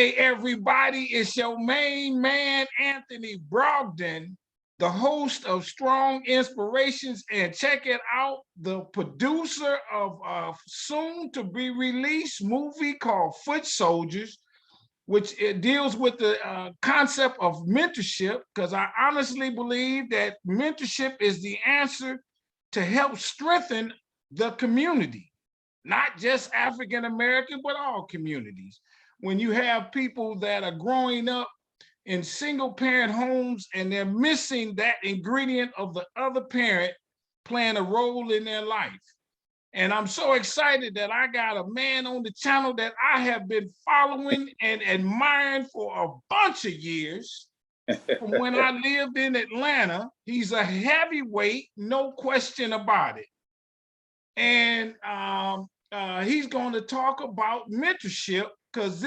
Hey, everybody, it's your main man, Anthony Brogdon, the host of Strong Inspirations. And check it out, the producer of a soon to be released movie called Foot Soldiers, which it deals with the concept of mentorship, because I honestly believe that mentorship is the answer to help strengthen the community, not just African American, but all communities. When you have people that are growing up in single parent homes and they're missing that ingredient of the other parent playing a role in their life. And I'm so excited that I got a man on the channel that I have been following and admiring for a bunch of years. From when I lived in Atlanta. He's a heavyweight, no question about it. And he's going to talk about mentorship, because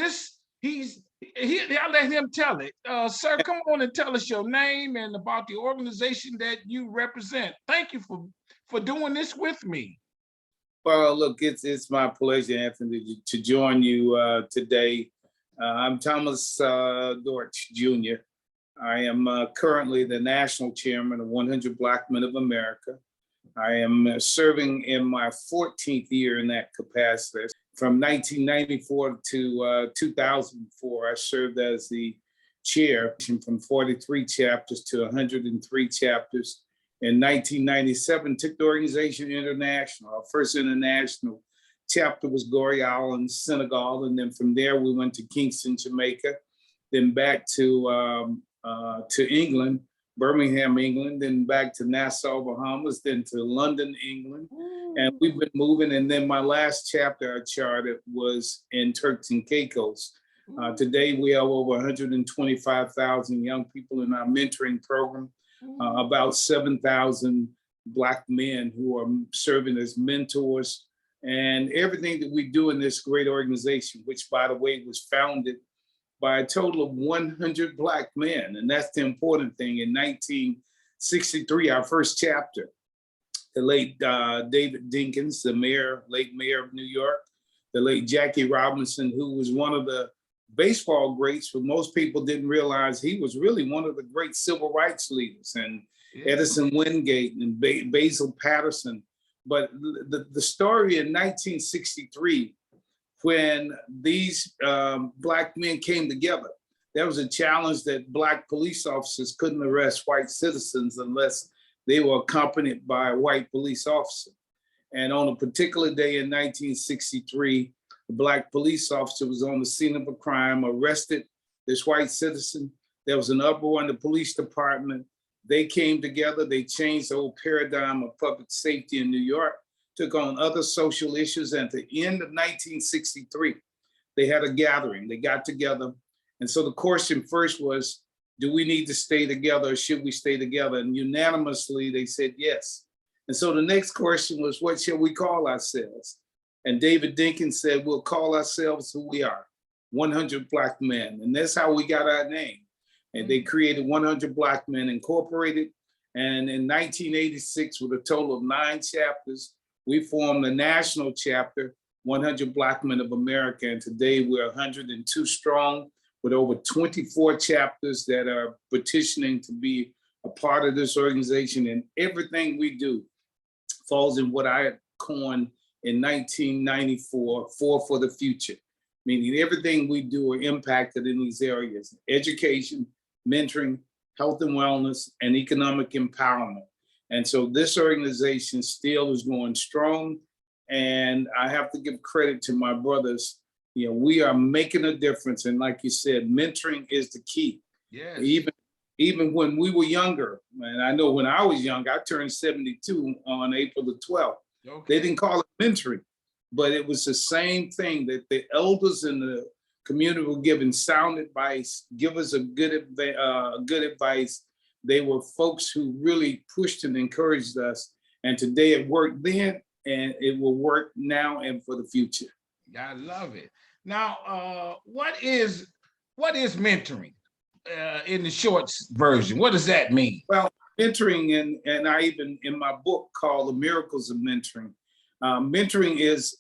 I'll let him tell it. Sir, come on and tell us your name and about the organization that you represent. Thank you for doing this with me. Well, look, it's my pleasure, Anthony, to join you today. I'm Thomas Dortch Jr. I am currently the national chairman of 100 Black Men of America. I am serving in my 14th year in that capacity. From 1994 to 2004, I served as the chair from 43 chapters to 103 chapters. In 1997, took the organization international. Our first international chapter was Gorée Island, Senegal, and then from there we went to Kingston, Jamaica, then back to England, Birmingham, England, then back to Nassau, Bahamas, then to London, England. And we've been moving. And then my last chapter I charted was in Turks and Caicos. Today we have over 125,000 young people in our mentoring program, about 7,000 Black men who are serving as mentors. And everything that we do in this great organization, which by the way was founded by a total of 100 Black men. And that's the important thing. In 1963, our first chapter, the late David Dinkins, the late mayor of New York, the late Jackie Robinson, who was one of the baseball greats, but most people didn't realize he was really one of the great civil rights leaders, and Edison Wingate and Basil Patterson. But the story in 1963, when these Black men came together, there was a challenge that Black police officers couldn't arrest white citizens unless they were accompanied by a white police officer. And on a particular day in 1963, a Black police officer was on the scene of a crime, arrested this white citizen. There was an uproar in the police department. They came together, they changed the whole paradigm of public safety in New York, took on other social issues. And at the end of 1963, they had a gathering, they got together. And so the question first was, do we need to stay together or should we stay together? And unanimously, they said yes. And so the next question was, what shall we call ourselves? And David Dinkins said, we'll call ourselves who we are, 100 Black Men. And that's how we got our name. And they created 100 Black Men Incorporated. And in 1986, with a total of 9 chapters, we formed the national chapter, 100 Black Men of America. And today we're 102 strong, with over 24 chapters that are petitioning to be a part of this organization. And everything we do falls in what I had coined in 1994, for the future, meaning everything we do are impacted in these areas: education, mentoring, health and wellness, and economic empowerment. And so this organization still is going strong. And I have to give credit to my brothers. You know, we are making a difference. And like you said, mentoring is the key. Yes. Even when we were younger, and I know when I was young, I turned 72 on April the 12th. Okay. They didn't call it mentoring, but it was the same thing, that the elders in the community were giving sound advice, give us a good advice. They were folks who really pushed and encouraged us. And today it worked then, and it will work now and for the future. I love it. Now, what is mentoring in the short version? What does that mean? Well, mentoring, and I even in my book called The Miracles of Mentoring, mentoring is,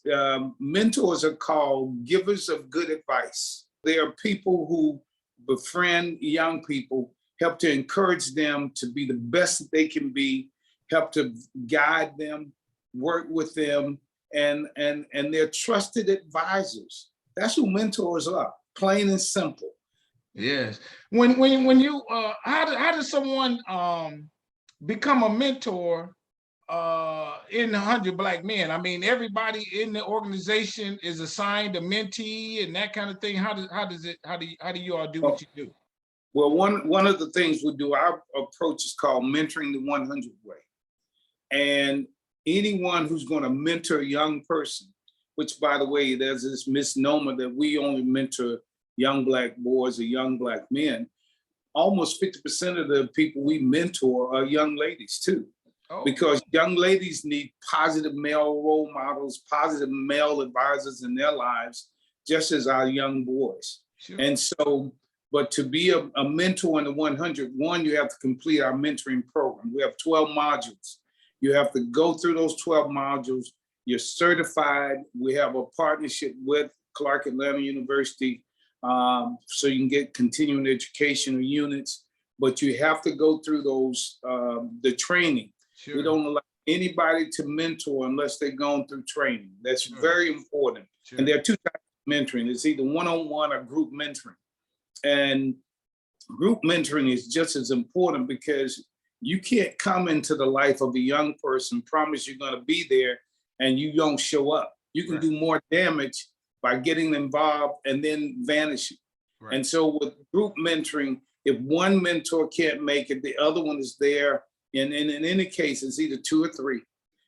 mentors are called givers of good advice. There are people who befriend young people, help to encourage them to be the best that they can be, help to guide them, work with them, and they're trusted advisors. That's who mentors are, plain and simple. Yes. When you how does someone become a mentor in 100 Black Men? I mean, everybody in the organization is assigned a mentee and that kind of thing. How do you all do what you do? Well, one of the things we do, our approach is called mentoring the 100 way. And anyone who's going to mentor a young person, which by the way, there's this misnomer that we only mentor young Black boys or young Black men. Almost 50% of the people we mentor are young ladies too. Oh. Because young ladies need positive male role models, positive male advisors in their lives, just as our young boys. Sure. And so, but to be a mentor in the 100, one, you have to complete our mentoring program. We have 12 modules. You have to go through those 12 modules. You're certified. We have a partnership with Clark Atlanta University, so you can get continuing educational units, but you have to go through those, the training. Sure. We don't allow anybody to mentor unless they've gone through training. That's sure. Very important. Sure. And there are two types of mentoring. It's either one-on-one or group mentoring. And group mentoring is just as important because you can't come into the life of a young person, promise you're going to be there, and you don't show up. You can right. do more damage by getting involved and then vanishing. Right. And so with group mentoring, if one mentor can't make it, the other one is there. And in any case, it's either two or three.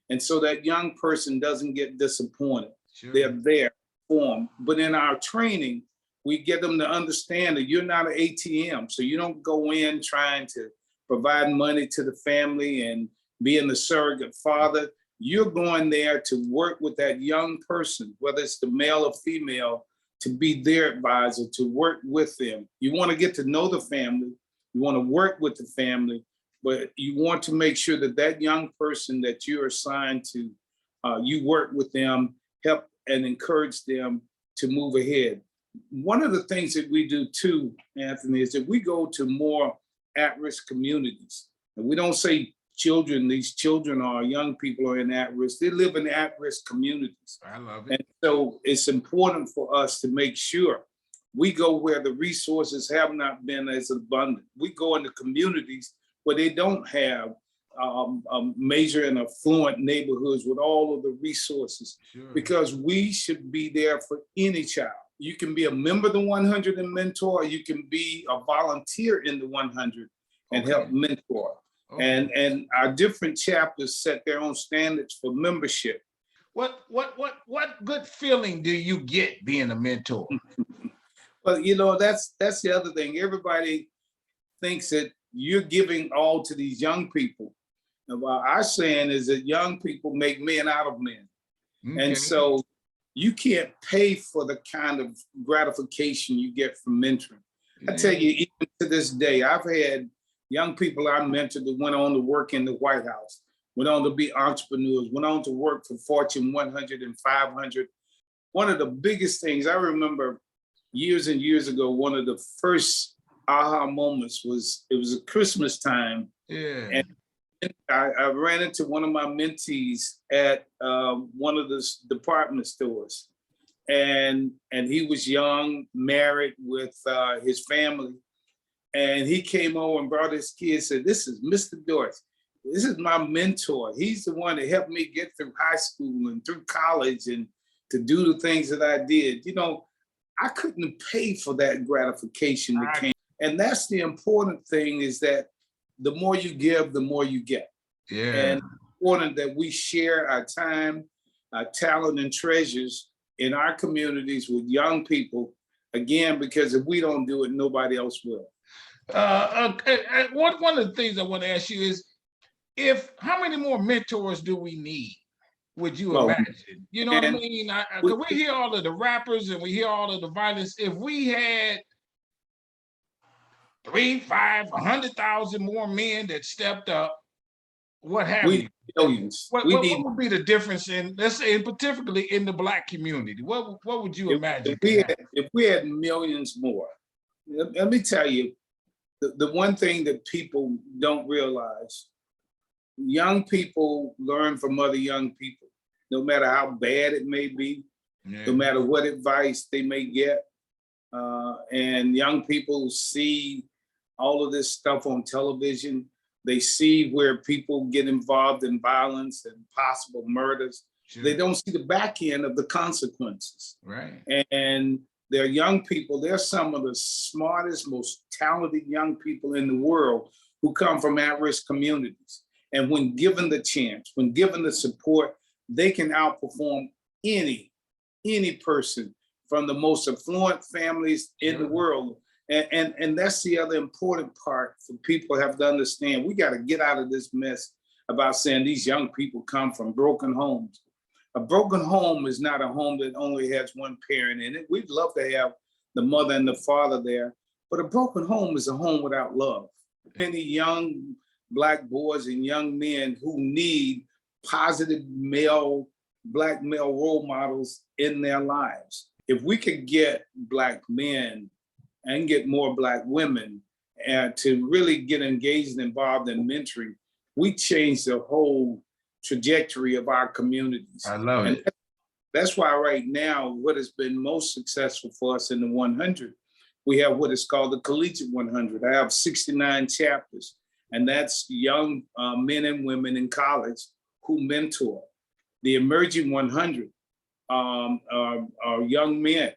And so that young person doesn't get disappointed. Sure. They're there for them. But in our training, we get them to understand that you're not an ATM. So you don't go in trying to provide money to the family and being the surrogate father. You're going there to work with that young person, whether it's the male or female, to be their advisor, to work with them. You want to get to know the family. You want to work with the family, but you want to make sure that that young person that you're assigned to, you work with them, help and encourage them to move ahead. One of the things that we do too, Anthony, is that we go to more at-risk communities. And we don't say children, these children are young people are in at-risk. They live in at-risk communities. I love it. And so it's important for us to make sure we go where the resources have not been as abundant. We go into communities where they don't have major and affluent neighborhoods with all of the resources, sure. Because we should be there for any child. You can be a member of the 100 and mentor, or you can be a volunteer in the 100 and okay. help mentor. Okay. And our different chapters set their own standards for membership. What good feeling do you get being a mentor? Well, you know, that's the other thing. Everybody thinks that you're giving all to these young people. And what our saying is that young people make men out of men. Okay. And so you can't pay for the kind of gratification you get from mentoring. Yeah. I tell you, even to this day, I've had young people I mentored that went on to work in the White House, went on to be entrepreneurs, went on to work for Fortune 100 and 500. One of the biggest things I remember years and years ago, one of the first aha moments was, it was a Christmas time. Yeah. And I ran into one of my mentees at one of the department stores, and he was young, married with his family, and he came over and brought his kids. Said, "This is Mr. Dortch. This is my mentor. He's the one that helped me get through high school and through college and to do the things that I did." You know, I couldn't pay for that gratification that came, and that's the important thing, is that the more you give, the more you get. Yeah. And it's important that we share our time, our talent and treasures in our communities with young people, again, because if we don't do it, nobody else will. One of the things I want to ask you is, how many more mentors do we need? Would you imagine? You know what I mean? Because we hear all of the rappers and we hear all of the violence. If we had 300,000, 500,000 more men that stepped up, what have you? millions. What, We what, need what would be the difference in, let's say, particularly in the Black community? What would you imagine? if we had millions more. Let me tell you, the one thing that people don't realize, young people learn from other young people, no matter how bad it may be, no matter what advice they may get. And young people see all of this stuff on television. They see where people get involved in violence and possible murders. Sure. They don't see the back end of the consequences. Right. And they're young people. They're some of the smartest, most talented young people in the world who come from at-risk communities. And when given the chance, when given the support, they can outperform any person from the most affluent families in the world. And that's the other important part for people have to understand. We got to get out of this mess about saying these young people come from broken homes. A broken home is not a home that only has one parent in it. We'd love to have the mother and the father there, but a broken home is a home without love. Many young Black boys and young men who need positive Black male role models in their lives. If we could get Black men and get more Black women to really get engaged and involved in mentoring, we change the whole trajectory of our communities. I love it. That's why right now, what has been most successful for us in the 100, we have what is called the Collegiate 100. I have 69 chapters, and that's young men and women in college who mentor. The Emerging 100 are young men,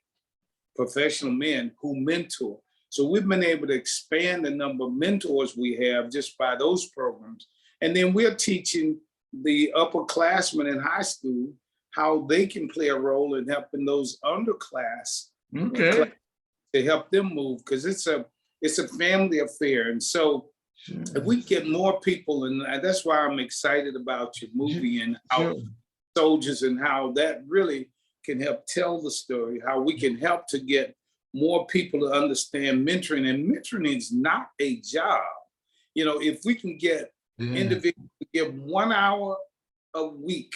professional men who mentor. So we've been able to expand the number of mentors we have just by those programs. And then we're teaching the upperclassmen in high school how they can play a role in helping those underclass to help them move, because it's a family affair. And so if we get more people, and that's why I'm excited about your movie and how soldiers and how that really can help tell the story, how we can help to get more people to understand mentoring. And mentoring is not a job. You know, if we can get individuals to give 1 hour a week,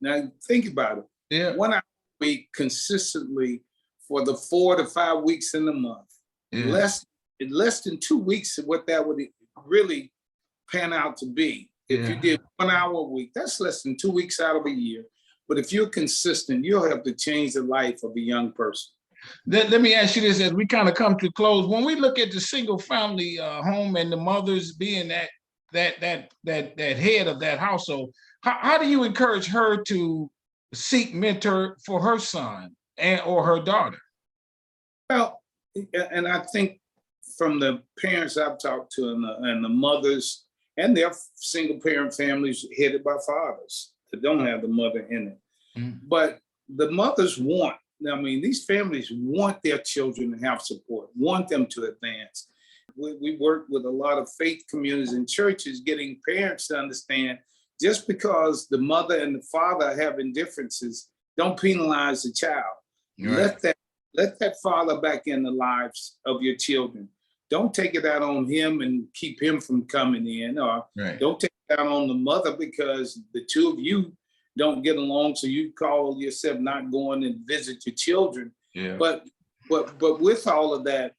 now think about it, 1 hour a week consistently for the 4 to 5 weeks in the month, less than 2 weeks of what that would really pan out to be. If you did 1 hour a week, that's less than 2 weeks out of a year. But if you're consistent, you'll have to change the life of a young person. Let me ask you this as we kind of come to close. When we look at the single family home and the mothers being that head of that household, how do you encourage her to seek mentor for her son or her daughter? Well, and I think from the parents I've talked to and the mothers and their single parent families headed by fathers that don't have the mother in it. But the mothers these families want their children to have support, want them to advance. We work with a lot of faith communities and churches, getting parents to understand just because the mother and the father are having differences, don't penalize the child. Right. Let that father back in the lives of your children. Don't take it out on him and keep him from coming in, or don't take it out on the mother because the two of you don't get along, so you call yourself not going and visit your children. But with all of that,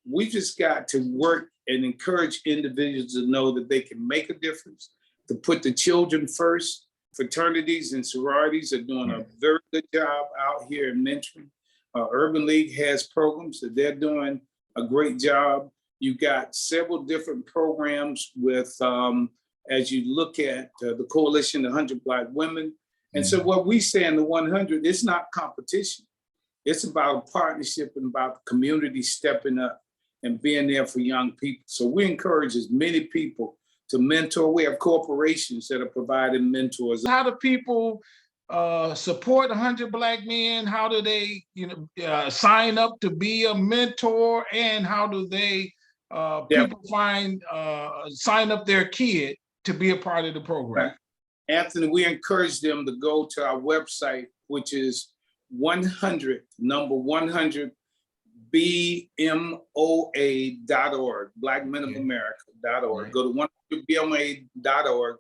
we just got to work and encourage individuals to know that they can make a difference, to put the children first. Fraternities and sororities are doing a very good job out here in mentoring. Urban League has programs that they're doing a great job. You got several different programs with, as you look at the Coalition, the 100 Black Women. And so what we say in the 100, it's not competition. It's about partnership and about the community stepping up and being there for young people. So we encourage as many people to mentor. We have corporations that are providing mentors. How do people support 100 Black men? How do they, sign up to be a mentor? And how do they people sign up their kid to be a part of the program? Right. Anthony, we encourage them to go to our website, which is 100 BMOA.org, Black Men of America.org. Go to 100BMOA.org.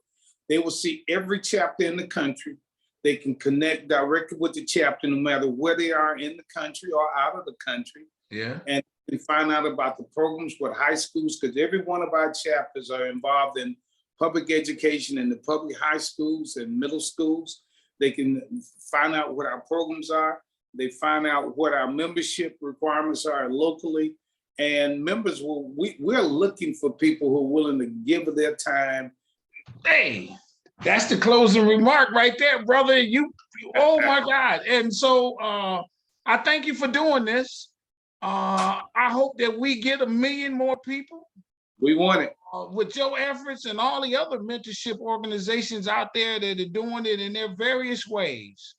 They will see every chapter in the country. They can connect directly with the chapter no matter where they are in the country or out of the country. Yeah. And find out about the programs with high schools, because every one of our chapters are involved in public education in the public high schools and middle schools. They can find out what our programs are. They find out what our membership requirements are locally. And members we're looking for people who are willing to give of their time. Hey, that's the closing remark right there, brother. Oh my God. And so I thank you for doing this. I hope that we get 1 million more people. We want it. With your efforts and all the other mentorship organizations out there that are doing it in their various ways.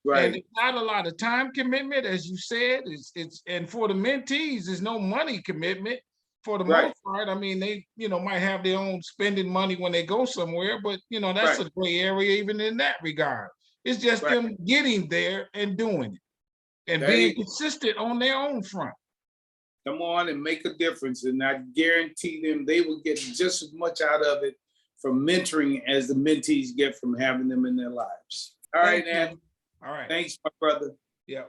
Right. And it's not a lot of time commitment, as you said. It's and for the mentees, there's no money commitment for the most part. I mean, they might have their own spending money when they go somewhere, but that's a gray area even in that regard. It's just them getting there and doing it and being consistent on their own front. Come on and make a difference. And I guarantee them they will get just as much out of it from mentoring as the mentees get from having them in their lives. All right, man. All right. Thanks, my brother. Yeah.